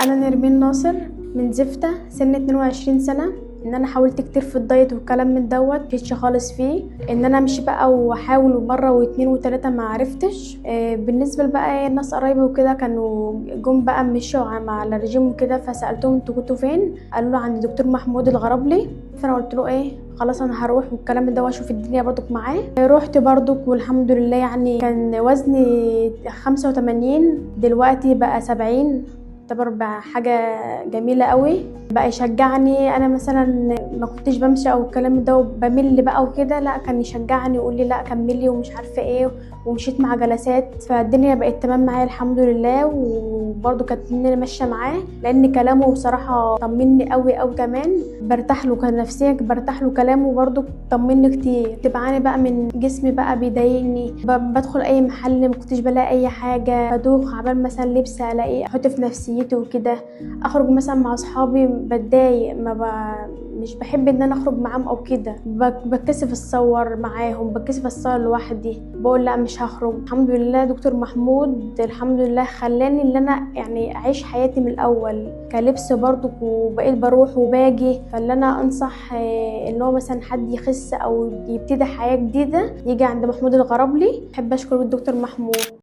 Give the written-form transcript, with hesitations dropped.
انا نرمين ناصر من زفتة، سن 22 سنة. ان انا حاولت كتير في الدايت والكلام من دوت مفيش خالص فيه. ان انا امشي بقى واحاول مره واتنين وتلاته ما عرفتش. بالنسبه بقى الناس قرايبي وكده كانوا جم بقى مشوا على الرجيم وكده، فسالتهم انتوا كنتوا فين؟ قالوا له عند دكتور محمود الغربلي. فانا قلت له ايه خلاص انا هروح والكلام من ده واشوف الدنيا برضك معاه. رحت برضك والحمد لله، يعني كان وزني 85 دلوقتي بقى 70. تعتبر بقى حاجة جميلة قوي. بقى يشجعني، انا مثلا ما كنتش بمشي او الكلام ده وبمل بقى وكده، لا كان يشجعني يقول لي لا كملي ومش عارفه ايه. ومشيت مع جلسات فالدنيا بقت تمام معايا الحمد لله. وبرده كانت الدنيا ماشيه معاه لان كلامه بصراحه طمني قوي قوي. كمان برتاح له كنفسيا، برتاح له كلامه برده طمني كتير. تبعاني بقى من جسمي بقى بيضايقني، بدخل اي محل ما كنتش بلاقي اي حاجه، بدوخ عبال مثلا لبس الاقيه احط في نفسيتي وكده. اخرج مثلا مع اصحابي بتضايق، مش بحب ان انا اخرج معاهم او كده، بتكسف اتصور معاهم، بتكسف اتصور لوحدي، بقول لا مش هخرج. الحمد لله دكتور محمود الحمد لله خلاني ان انا يعني اعيش حياتي من الاول كلبس برضو، وبقيت بروح وباجي. فاللي انا انصح ان هو مثلا حد يخس او يبتدي حياة جديدة يجي عند محمود الغربلي. بحب اشكر الدكتور محمود.